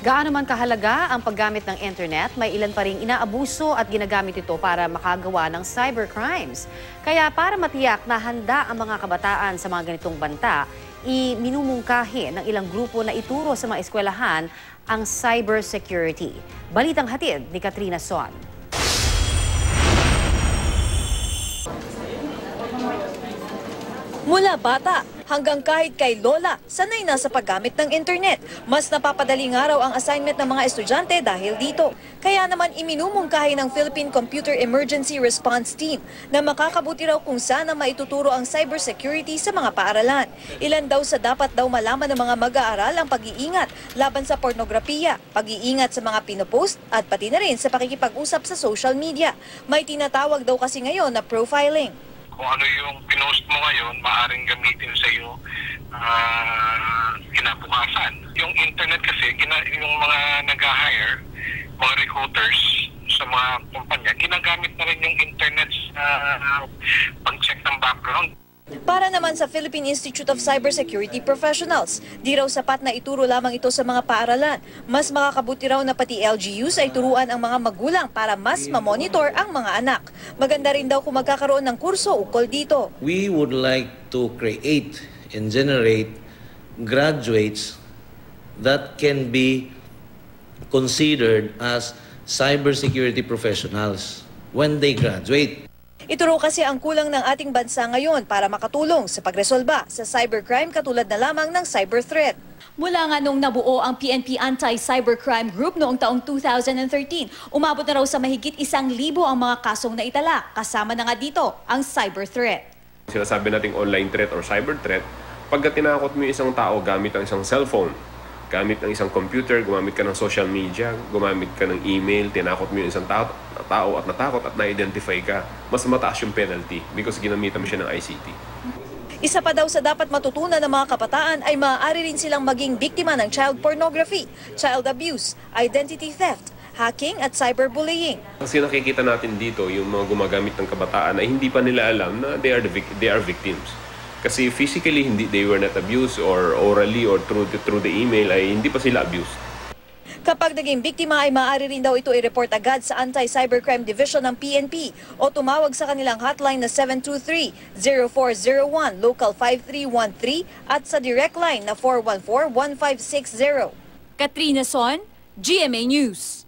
Gaano man kahalaga ang paggamit ng internet, may ilan pa ring inaabuso at ginagamit ito para makagawa ng cybercrimes. Kaya para matiyak na handa ang mga kabataan sa mga ganitong banta, iminumungkahi ng ilang grupo na ituro sa mga eskwelahan ang cybersecurity. Balitang hatid ni Katrina Son. Mula bata hanggang kahit kay lola, sanay na sa paggamit ng internet. Mas napapadali nga raw ang assignment ng mga estudyante dahil dito. Kaya naman iminumungkahi ng Philippine Computer Emergency Response Team na makakabuti raw kung saan maituturo ang cybersecurity sa mga paaralan. Ilan daw sa dapat daw malaman ng mga mag-aaral ang pag-iingat laban sa pornografiya, pag-iingat sa mga pinopost at pati na rin sa pakikipag-usap sa social media. May tinatawag daw kasi ngayon na profiling. Kung ano yung pinost mo ngayon, maaaring gamitin sa iyo kinabukasan. Yung internet kasi, yung mga nag-hire, mga recruiters sa mga kumpanya, ginagamit na rin yung internet sa pag-check ng background. Para naman sa Philippine Institute of Cybersecurity Professionals, di raw sapat na ituro lamang ito sa mga paaralan. Mas makakabuti raw na pati LGUs ay turuan ang mga magulang para mas mamonitor ang mga anak. Maganda rin daw kung magkakaroon ng kurso ukol dito. We would like to create and generate graduates that can be considered as cybersecurity professionals when they graduate. Ito raw kasi ang kulang ng ating bansa ngayon para makatulong sa pagresolba sa cybercrime katulad na lamang ng cyber threat. Mula nga nung nabuo ang PNP Anti-Cybercrime Group noong taong 2013, umabot na raw sa mahigit 1,000 ang mga kasong naitala. Kasama na nga dito ang cyber threat. Sinasabi nating online threat or cyber threat, pagka tinakot mo yung isang tao gamit ang isang cellphone, gamit ng isang computer, gumamit ka ng social media, gumamit ka ng email, tinakot mo yung isang tao at natakot at na-identify ka, mas mataas yung penalty because ginamitan mo siya ng ICT. Isa pa daw sa dapat matutunan ng mga kabataan ay maaari rin silang maging biktima ng child pornography, child abuse, identity theft, hacking at cyberbullying. Kasi nakikita natin dito yung mga gumagamit ng kabataan ay hindi pa nila alam na they are victims. Kasi physically they were not abused or orally or through the email ay hindi pa sila abused. Kapag naging biktima ay maaari rin daw ito i-report agad sa Anti-Cybercrime Division ng PNP o tumawag sa kanilang hotline na 723-0401, local 5313 at sa direct line na 414-1560. Katrina Son, GMA News.